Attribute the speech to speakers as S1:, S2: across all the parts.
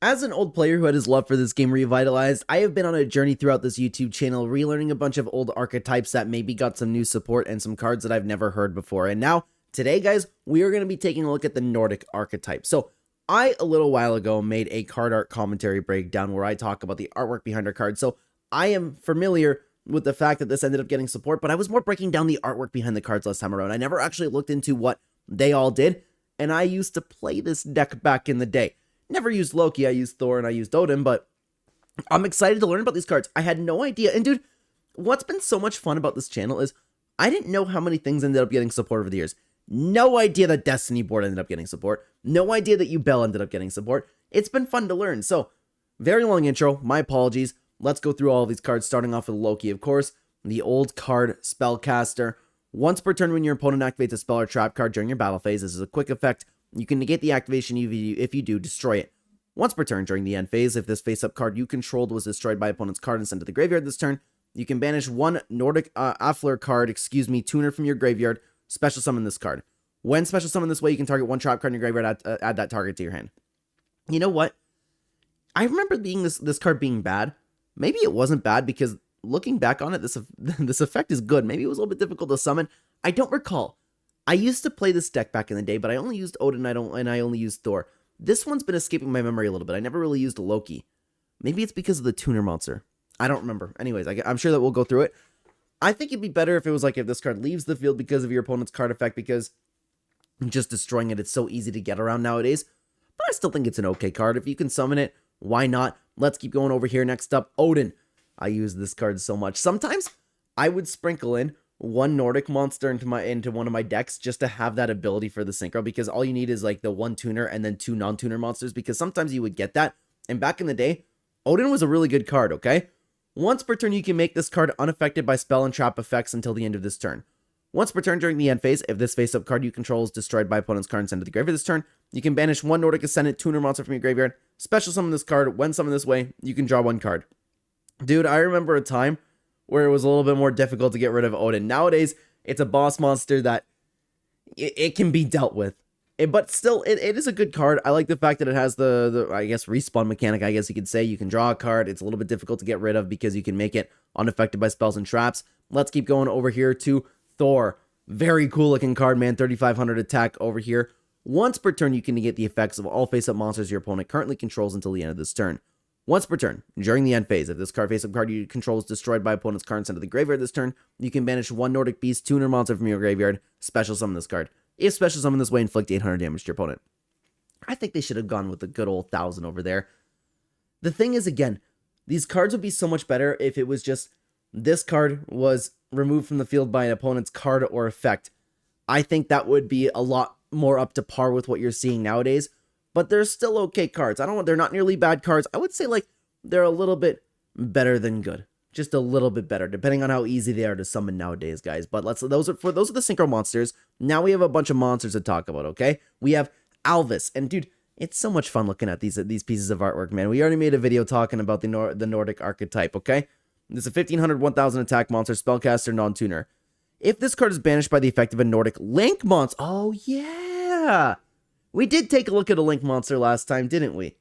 S1: As an old player who had his love for this game revitalized, I have been on a journey throughout this YouTube channel, relearning a bunch of old archetypes that maybe got some new support and some cards that I've never heard before. And now, today guys, we are going to be taking a look at the Nordic archetype. So, I, a little while ago, made a card art commentary breakdown where I talk about the artwork behind our cards. So, I am familiar with the fact that this ended up getting support, but I was more breaking down the artwork behind the cards last time around. I never actually looked into what they all did, and I used to play this deck back in the day. Never used Loki, I used Thor and I used Odin, but I'm excited to learn about these cards. I had no idea. And dude, what's been so much fun about this channel is I didn't know how many things ended up getting support over the years. No idea that Destiny board ended up getting support. No idea that Yugioh ended up getting support. It's been fun to learn. So, very long intro. My apologies. Let's go through all of these cards, starting off with Loki, of course. The old card, Spellcaster. Once per turn when your opponent activates a spell or trap card during your battle phase, this is a quick effect. You can negate the activation if you do, destroy it. Once per turn during the end phase, if this face-up card you controlled was destroyed by opponent's card and sent to the graveyard this turn, you can banish one Nordic Affler card, tuner from your graveyard, special summon this card. When special summon this way, you can target one trap card in your graveyard, add that target to your hand. You know what? I remember this card being bad. Maybe it wasn't bad because looking back on it, this effect is good. Maybe it was a little bit difficult to summon. I don't recall. I used to play this deck back in the day, but I only used Odin and I only used Thor. This one's been escaping my memory a little bit. I never really used Loki. Maybe it's because of the tuner monster. I don't remember. Anyways, I'm sure that we'll go through it. I think it'd be better if it was like if this card leaves the field because of your opponent's card effect, because just destroying it's so easy to get around nowadays. But I still think it's an okay card. If you can summon it, why not? Let's keep going over here. Next up, Odin. I use this card so much. Sometimes I would sprinkle in one Nordic monster into one of my decks just to have that ability for the synchro, because all you need is like the one tuner and then two non-tuner monsters, because sometimes you would get that. And back in the day, Odin was a really good card, okay? Once per turn, you can make this card unaffected by spell and trap effects until the end of this turn. Once per turn during the end phase, if this face-up card you control is destroyed by opponent's card and sent to the graveyard this turn, you can banish one Nordic Ascendant tuner monster from your graveyard, special summon this card. When summoned this way, you can draw one card. Dude, I remember a time where it was a little bit more difficult to get rid of Odin. Nowadays, it's a boss monster that it can be dealt with. But still, it is a good card. I like the fact that it has the I guess, respawn mechanic, I guess you could say. You can draw a card. It's a little bit difficult to get rid of because you can make it unaffected by spells and traps. Let's keep going over here to Thor. Very cool looking card, man. 3,500 attack over here. Once per turn, you can negate the effects of all face-up monsters your opponent currently controls until the end of this turn. Once per turn, during the end phase, if this card face-up card you control is destroyed by opponent's card and sent to the graveyard this turn, you can banish one Nordic Beast tuner monster from your graveyard, special summon this card. If special summon this way, inflict 800 damage to your opponent. I think they should have gone with the good old 1,000 over there. The thing is, again, these cards would be so much better if it was just this card was removed from the field by an opponent's card or effect. I think that would be a lot more up to par with what you're seeing nowadays. But they're still okay cards. They're not nearly bad cards. I would say like they're a little bit better than good. Just a little bit better, depending on how easy they are to summon nowadays, guys. But those are the synchro monsters. Now we have a bunch of monsters to talk about, okay? We have Alvis, and dude, it's so much fun looking at these pieces of artwork, man. We already made a video talking about the Nordic archetype, okay? This is a 1,500, 1,000 attack monster, spellcaster, non-tuner. If this card is banished by the effect of a Nordic Link monster, oh yeah! We did take a look at a Link monster last time, didn't we?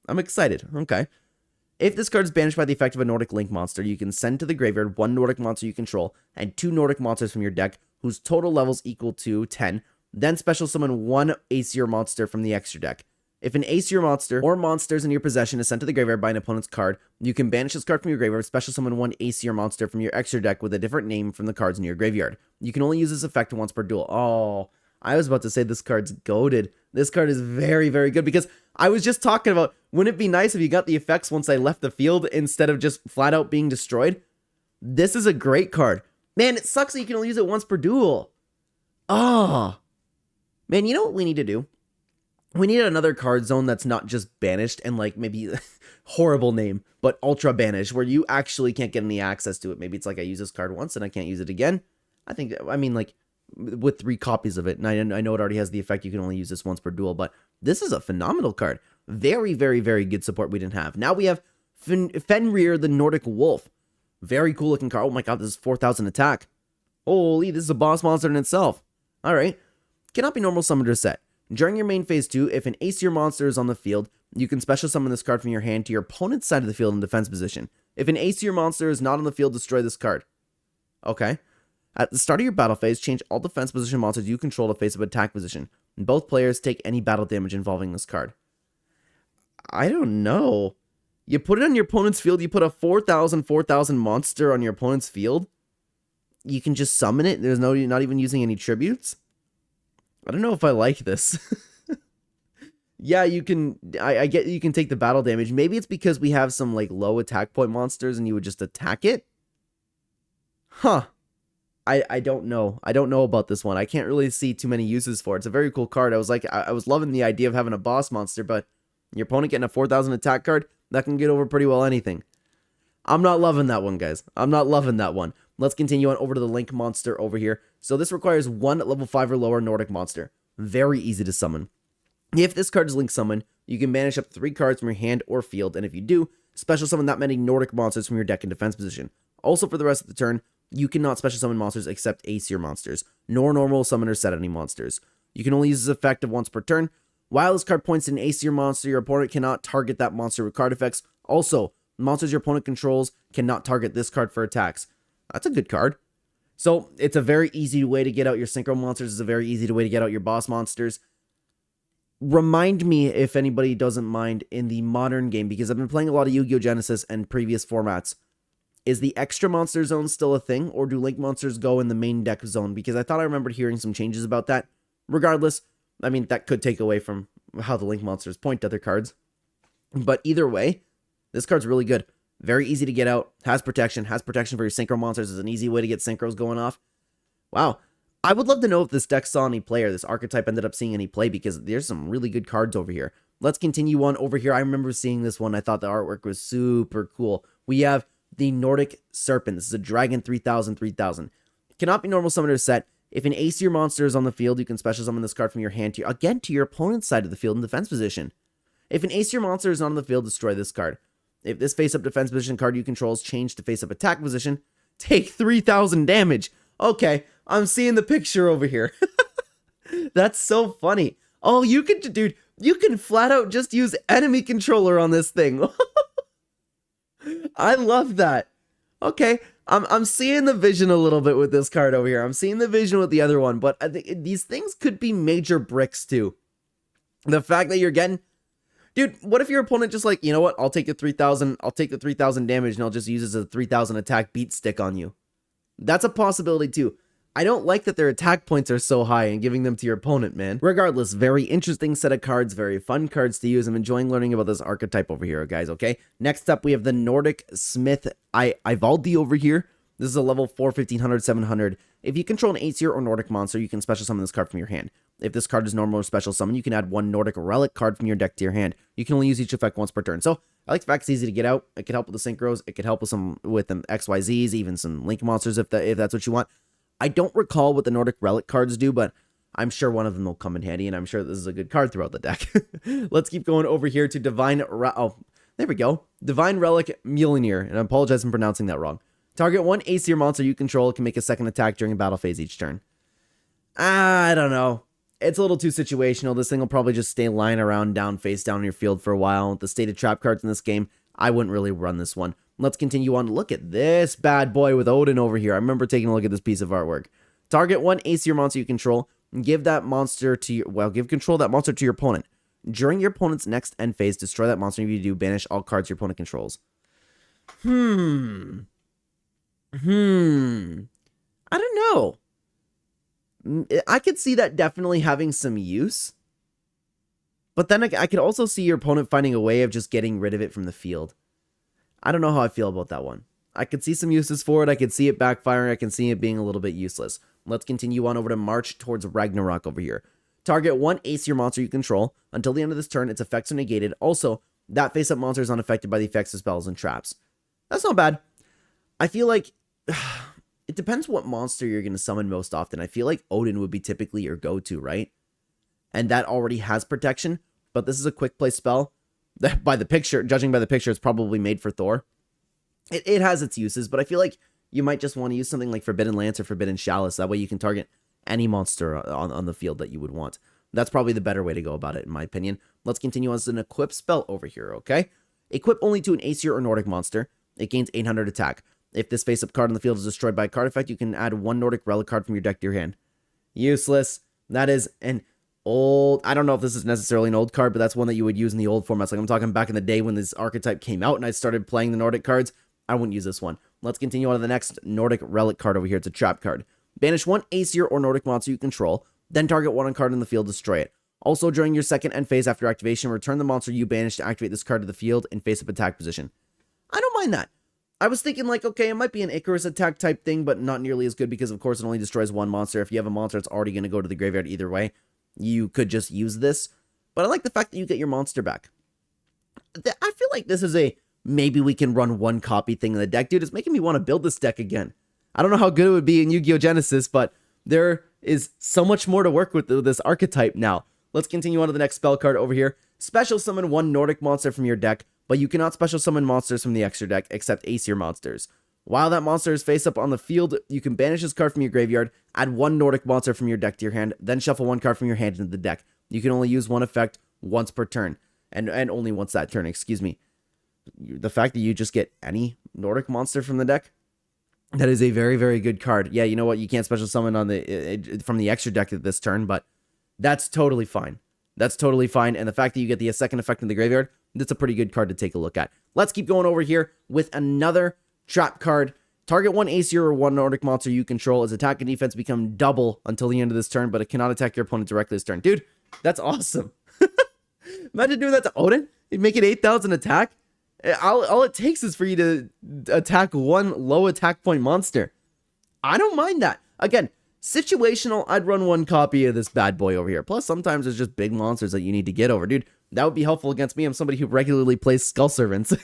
S1: I'm excited. Okay. If this card is banished by the effect of a Nordic Link monster, you can send to the graveyard one Nordic monster you control and two Nordic monsters from your deck whose total levels equal to 10. Then special summon one Aesir monster from the extra deck. If an Aesir monster or monsters in your possession is sent to the graveyard by an opponent's card, you can banish this card from your graveyard, special summon one Aesir monster from your extra deck with a different name from the cards in your graveyard. You can only use this effect once per duel. Oh, I was about to say this card's goated. This card is very, very good because I was just talking about, wouldn't it be nice if you got the effects once I left the field instead of just flat out being destroyed? This is a great card. Man, it sucks that you can only use it once per duel. Ah. Oh. Man, you know what we need to do? We need another card zone that's not just banished and like maybe horrible name, but ultra banished, where you actually can't get any access to it. Maybe it's like I use this card once and I can't use it again. I mean like with 3 copies of it, and I know it already has the effect you can only use this once per duel, but this is a phenomenal card. Very, very, very good support we didn't have. Now we have Fenrir the Nordic Wolf. Very cool looking card. Oh my god, this is 4,000 attack. Holy, this is a boss monster in itself. Alright. Cannot be normal summoned or set. During your main phase 2, if an Aesir monster is on the field, you can special summon this card from your hand to your opponent's side of the field in defense position. If an Aesir monster is not on the field, destroy this card. Okay. At the start of your battle phase, change all defense position monsters you control to face-up attack position. And both players take any battle damage involving this card. I don't know. You put it on your opponent's field, you put a 4,000 monster on your opponent's field. You can just summon it. There's no, you're not even using any tributes. I don't know if I like this. Yeah, you can, I get you can take the battle damage. Maybe it's because we have some like low attack point monsters and you would just attack it. Huh. I don't know. I don't know about this one. I can't really see too many uses for it. It's a very cool card. I was loving the idea of having a boss monster, but your opponent getting a 4,000 attack card, that can get over pretty well anything. I'm not loving that one, guys. I'm not loving that one. Let's continue on over to the Link monster over here. So this requires one level 5 or lower Nordic monster. Very easy to summon. If this card is Link summoned, you can banish up to 3 cards from your hand or field, and if you do, special summon that many Nordic monsters from your deck in defense position. Also, for the rest of the turn, you cannot special summon monsters except Aesir monsters, nor normal summon or set any monsters. You can only use this effect once per turn. While this card points to an Aesir monster, your opponent cannot target that monster with card effects. Also, monsters your opponent controls cannot target this card for attacks. That's a good card. So, it's a very easy way to get out your synchro monsters. It's a very easy way to get out your boss monsters. Remind me if anybody doesn't mind in the modern game, because I've been playing a lot of Yu-Gi-Oh! Genesis and previous formats. Is the extra monster zone still a thing, or do Link monsters go in the main deck zone? Because I thought I remembered hearing some changes about that. Regardless, I mean, that could take away from how the Link monsters point to other cards. But either way, this card's really good. Very easy to get out, has protection for your synchro monsters. Is an easy way to get synchros going off. Wow. I would love to know if this deck saw any play or this archetype ended up seeing any play, because there's some really good cards over here. Let's continue on over here. I remember seeing this one. I thought the artwork was super cool. We have the Nordic Serpent. This is a Dragon 3000. Cannot be normal summoned or set. If an Aesir monster is on the field, you can special summon this card from your hand to your opponent's side of the field in defense position. If an Aesir monster is not on the field, destroy this card. If this face-up defense position card you control is changed to face-up attack position, take 3,000 damage. Okay, I'm seeing the picture over here. That's so funny. Oh, you can flat out just use enemy controller on this thing. I love that. Okay, I'm seeing the vision a little bit with this card over here. I'm seeing the vision with the other one, but I think these things could be major bricks too. The fact that you're getting, dude, what if your opponent just like, you know what? I'll take the 3,000 damage and I'll just use it as a 3,000 attack beat stick on you. That's a possibility too. I don't like that their attack points are so high and giving them to your opponent, man. Regardless, very interesting set of cards, very fun cards to use. I'm enjoying learning about this archetype over here, guys, okay? Next up, we have the Nordic Smith Ivaldi over here. This is a level 4, 1500, 700. If you control an Aesir or Nordic monster, you can special summon this card from your hand. If this card is normal or special summon, you can add one Nordic relic card from your deck to your hand. You can only use each effect once per turn. So, I like the fact it's easy to get out. It can help with the synchros. It could help with some XYZs, even some Link monsters if that's what you want. I don't recall what the Nordic relic cards do, but I'm sure one of them will come in handy, and I'm sure this is a good card throughout the deck. Let's keep going over here to Divine there we go. Divine Relic Mjolnir, and I apologize for pronouncing that wrong. Target one Aesir monster you control can make a second attack during a battle phase each turn. I don't know. It's a little too situational. This thing will probably just stay lying around face down in your field for a while. With the stated trap cards in this game, I wouldn't really run this one. Let's continue on. Look at this bad boy with Odin over here. I remember taking a look at this piece of artwork. Target one Aesir monster you control and give that monster to your, give control of that monster to your opponent. During your opponent's next end phase, destroy that monster. If you do, banish all cards your opponent controls. I don't know. I could see that definitely having some use. But then I could also see your opponent finding a way of just getting rid of it from the field. I don't know how I feel about that one. I could see some uses for it. I could see it backfiring. I can see it being a little bit useless. Let's continue on over to March towards Ragnarok over here. Target one Aesir monster you control. Until the end of this turn, its effects are negated. Also, that face-up monster is unaffected by the effects of spells and traps. That's not bad. I feel like it depends what monster you're going to summon most often. I feel like Odin would be typically your go-to, right? And that already has protection, but this is a quick play spell. By the picture, judging by the picture, it's probably made for Thor. It has its uses, but I feel like you might just want to use something like Forbidden Lance or Forbidden Chalice. That way you can target any monster on the field that you would want. That's probably the better way to go about it, in my opinion. Let's continue on to an equip spell over here, okay? Equip only to an Aesir or Nordic monster. It gains 800 attack. If this face-up card on the field is destroyed by a card effect, you can add 1 Nordic relic card from your deck to your hand. Useless. That is an old... I don't know if this is necessarily an old card, but that's one that you would use in the old formats. Like, I'm talking back in the day when this archetype came out and I started playing the Nordic cards. I wouldn't use this one. Let's continue on to the next Nordic relic card over here. It's a trap card. Banish 1 Aesir or Nordic monster you control, then target 1 card in the field, destroy it. Also, during your second end phase after activation, return the monster you banished to activate this card to the field in face-up attack position. I don't mind that. I was thinking, like, okay, it might be an Icarus attack type thing, but not nearly as good because, of course, it only destroys 1 monster. If you have a monster, it's already going to go to the graveyard either way. You could just use this. But I like the fact that you get your monster back. I feel like this is a maybe we can run 1 copy thing in the deck. Dude, it's making me want to build this deck again. I don't know how good it would be in Yu-Gi-Oh! Genesis, but there is so much more to work with this archetype now. Let's continue on to the next spell card over here. Special summon 1 Nordic monster from your deck, but you cannot special summon monsters from the extra deck except Aesir monsters. While that monster is face up on the field, you can banish this card from your graveyard, add 1 Nordic monster from your deck to your hand, then shuffle 1 card from your hand into the deck. You can only use 1 effect once per turn, and only once that turn, excuse me. The fact that you just get any Nordic monster from the deck, that is a very, very good card. Yeah, you know what? You can't special summon on the from the extra deck at this turn, but that's totally fine. That's totally fine. And the fact that you get the second effect in the graveyard, that's a pretty good card to take a look at. Let's keep going over here with another trap card. Target 1 Aesir or 1 Nordic monster you control. Its attack and defense become double until the end of this turn, but it cannot attack your opponent directly this turn. Dude, that's awesome. Imagine doing that to Odin. You'd make it 8,000 attack. All it takes is for you to attack 1 low attack point monster. I don't mind that. Again, situational, I'd run 1 copy of this bad boy over here. Plus, sometimes there's just big monsters that you need to get over. Dude, that would be helpful against me. I'm somebody who regularly plays Skull Servants.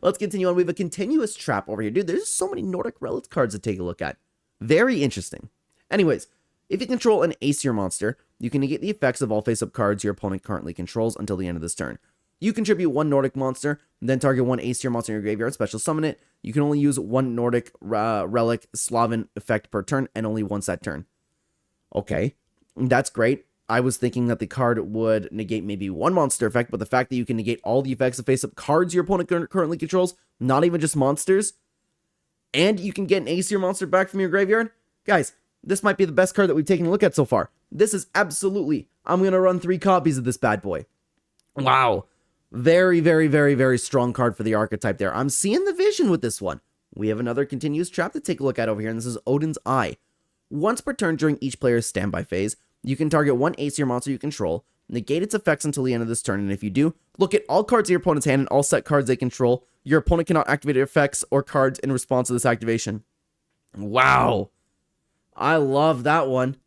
S1: Let's continue on. We have a continuous trap over here. Dude, there's so many Nordic Relic cards to take a look at. Very interesting. Anyways, if you control an Aesir monster, you can negate the effects of all face-up cards your opponent currently controls until the end of this turn. You contribute 1 Nordic monster, then target 1 Aesir monster in your graveyard, special summon it. You can only use 1 Nordic relic Slaven effect per turn, and only once that turn. Okay, that's great. I was thinking that the card would negate maybe 1 monster effect, but the fact that you can negate all the effects of face-up cards your opponent currently controls, not even just monsters, and you can get an Aesir monster back from your graveyard, guys, this might be the best card that we've taken a look at so far. This is absolutely, I'm going to run 3 copies of this bad boy. Wow. Very, very, very, very strong card for the archetype there. I'm seeing the vision with this one. We have another continuous trap to take a look at over here, and this is Odin's Eye. Once per turn during each player's standby phase, you can target 1 Aesir monster you control, negate its effects until the end of this turn, and if you do, look at all cards in your opponent's hand and all set cards they control. Your opponent cannot activate effects or cards in response to this activation. Wow. I love that one.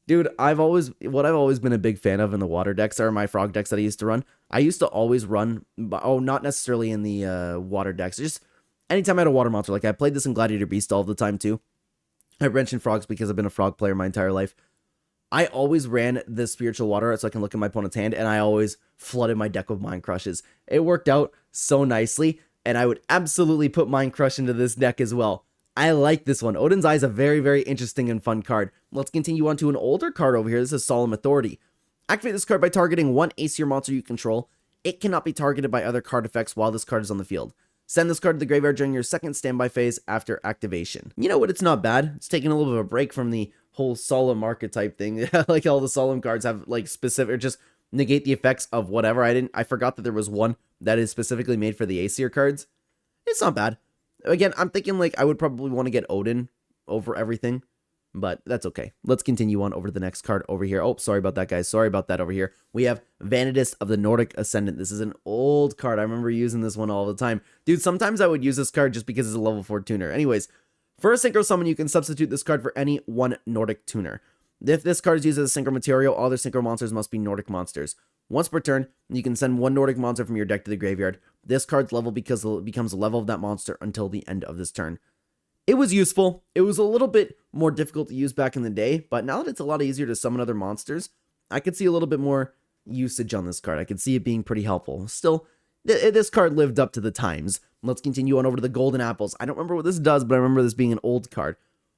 S1: Dude, what I've always been a big fan of in the water decks are my frog decks that I used to run. I used to always run, not necessarily in the water decks, just anytime I had a water monster. Like, I played this in Gladiator Beast all the time, too. I mentioned frogs because I've been a frog player my entire life. I always ran the spiritual water so I can look at my opponent's hand, and I always flooded my deck with Mind Crushes. It worked out so nicely, and I would absolutely put Mind Crush into this deck as well. I like this one. Odin's Eye is a very, very interesting and fun card. Let's continue on to an older card over here. This is Solemn Authority. Activate this card by targeting 1 Aesir monster you control. It cannot be targeted by other card effects while this card is on the field. Send this card to the graveyard during your second standby phase after activation. You know what? It's not bad. It's taking a little bit of a break from the whole solemn archetype thing. Like, all the solemn cards have like specific, or just negate the effects of whatever. I forgot that there was one that is specifically made for the Aesir cards. It's not bad. Again, I'm thinking like I would probably want to get Odin over everything, but that's okay. Let's continue on over to the next card over here. Oh, sorry about that, guys. Sorry about that over here. We have Vanitas of the Nordic Ascendant. This is an old card. I remember using this one all the time. Dude, sometimes I would use this card just because it's a level 4 tuner. Anyways, for a synchro summon, you can substitute this card for any 1 Nordic tuner. If this card is used as a synchro material, all other synchro monsters must be Nordic monsters. Once per turn, you can send 1 Nordic monster from your deck to the graveyard. This card's level because it becomes the level of that monster until the end of this turn. It was useful. It was a little bit more difficult to use back in the day, but now that it's a lot easier to summon other monsters, I could see a little bit more usage on this card. I could see it being pretty helpful. Still, this card lived up to the times. Let's continue on over to the Golden Apples. I don't remember what this does, but I remember this being an old card.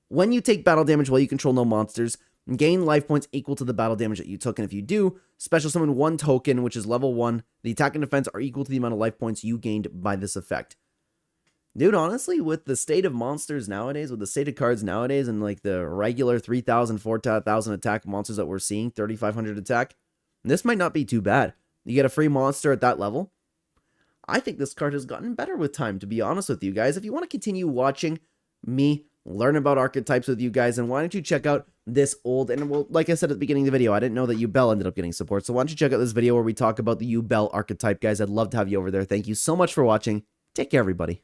S1: When you take battle damage while you control no monsters, Gain life points equal to the battle damage that you took, and if you do, special summon 1 token, which is level 1. The attack and defense are equal to the amount of life points you gained by this effect. Dude, honestly, with the state of monsters nowadays, with the state of cards nowadays, and like the regular 3,000, 4,000 attack monsters that we're seeing, 3,500 attack, this might not be too bad. You get a free monster at that level. I think this card has gotten better with time, to be honest with you guys. If you want to continue watching me learn about archetypes with you guys, and why don't you check out this old, and well, like I said at the beginning of the video, I didn't know that Yugioh ended up getting support, so why don't you check out this video where we talk about the Yugioh archetype, guys. I'd love to have you over there. Thank you so much for watching. Take care, everybody.